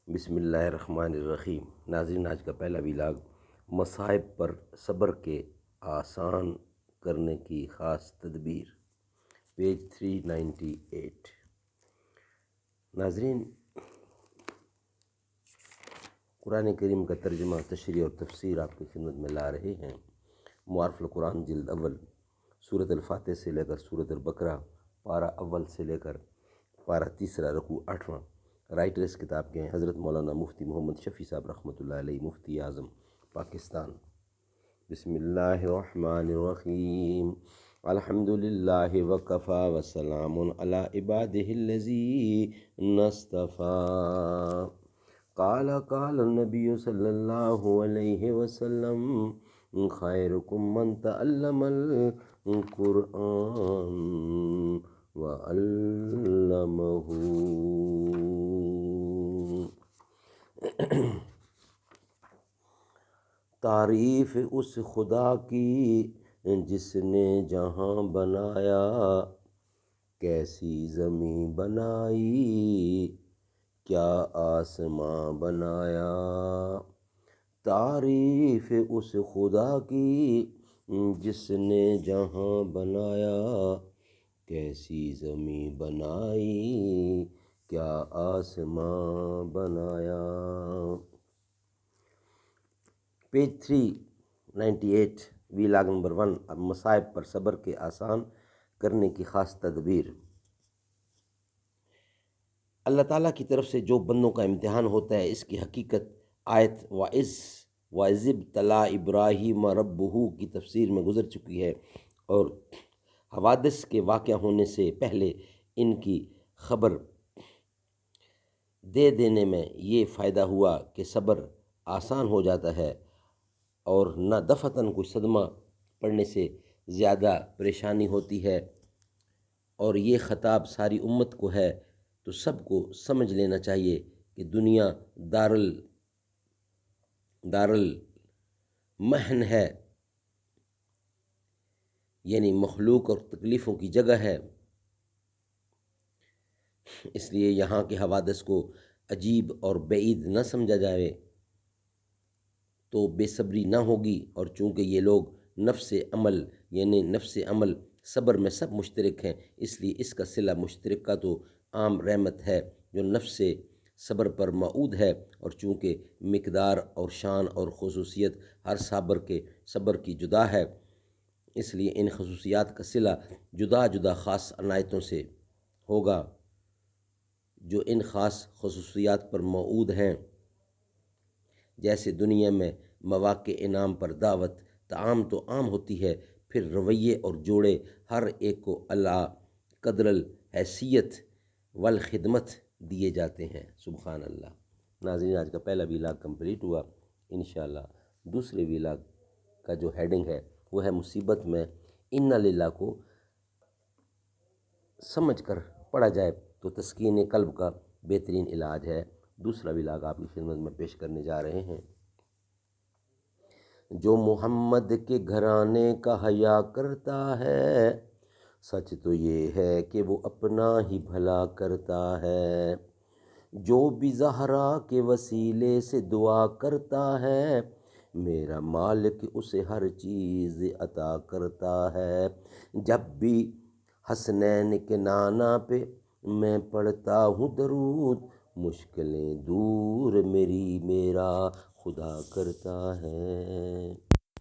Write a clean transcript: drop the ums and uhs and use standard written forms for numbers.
بسم اللہ الرحمن الرحیم۔ ناظرین، آج کا پہلا ویلاگ مصائب پر صبر کے آسان کرنے کی خاص تدبیر، پیج 398۔ ناظرین، قرآن کریم کا ترجمہ، تشریح اور تفسیر آپ کی خدمت میں لا رہے ہیں۔ معارف القرآن جلد اول، سورۃ الفاتح سے لے کر سورۃ البقرہ، پارہ اول سے لے کر پارہ تیسرا، رکوع 8واں۔ رائٹر اس کتاب کے ہیں حضرت مولانا مفتی محمد شفیع صاحب رحمۃ اللہ علیہ، مفتی اعظم پاکستان۔ بسم اللہ الرحمن الرحیم۔ الحمد للہ وکفی وسلام علی عبادہ الذین اصطفیٰ۔ قال النبی صلی اللہ علیہ وسلم خیرکم من تعلم القرآن وعلمہ۔ تعریف اس خدا کی جس نے جہاں بنایا، کیسی زمیں بنائی، کیا آسماں بنایا۔ تعریف اس خدا کی جس نے جہاں بنایا، کیسی زمیں بنائی، کیا آسماں بنایا۔ پیج 398، ویلاگ نمبر 1، مصائب پر صبر کے آسان کرنے کی خاص تدبیر۔ اللہ تعالیٰ کی طرف سے جو بندوں کا امتحان ہوتا ہے، اس کی حقیقت آیت وَإِذِ ابْتَلَىٰ إِبْرَاهِيمَ رَبُّهُ کی تفسیر میں گزر چکی ہے، اور حوادث کے واقع ہونے سے پہلے ان کی خبر دے دینے میں یہ فائدہ ہوا کہ صبر آسان ہو جاتا ہے، اور نہ دفعتاً کوئی صدمہ پڑنے سے زیادہ پریشانی ہوتی ہے۔ اور یہ خطاب ساری امت کو ہے، تو سب کو سمجھ لینا چاہیے کہ دنیا محن ہے، یعنی مخلوق اور تکلیفوں کی جگہ ہے۔ اس لیے یہاں کے حوادث کو عجیب اور بعید نہ سمجھا جائے، تو بے صبری نہ ہوگی۔ اور چونکہ یہ لوگ نفس عمل صبر میں سب مشترک ہیں، اس لیے اس کا صلہ مشترکہ تو عام رحمت ہے جو نفس صبر پر معود ہے، اور چونکہ مقدار اور شان اور خصوصیت ہر صبر کی جدا ہے، اس لیے ان خصوصیات کا صلہ جدا جدا خاص عنایتوں سے ہوگا جو ان خاص خصوصیات پر معود ہیں۔ جیسے دنیا میں مواقع انعام پر دعوت طعام تو عام ہوتی ہے، پھر رویے اور جوڑے ہر ایک کو اعلیٰ قدر الحیثیت والخدمت دیے جاتے ہیں۔ سبحان اللہ۔ ناظرین، آج کا پہلا ویلاگ کمپلیٹ ہوا۔ انشاءاللہ دوسرے ویلاگ کا جو ہیڈنگ ہے وہ ہے مصیبت میں اِنَّ لِلَّہ کو سمجھ کر پڑھا جائے تو تسکین قلب کا بہترین علاج ہے۔ دوسرا ویلاگ آپ کی خدمت میں پیش کرنے جا رہے ہیں۔ جو محمد کے گھرانے کا حیا کرتا ہے، سچ تو یہ ہے کہ وہ اپنا ہی بھلا کرتا ہے۔ جو بھی زہرا کے وسیلے سے دعا کرتا ہے، میرا مالک اسے ہر چیز عطا کرتا ہے۔ جب بھی حسنین کے نانا پہ میں پڑھتا ہوں درود، مشکلیں دور میرا خدا کرتا ہے۔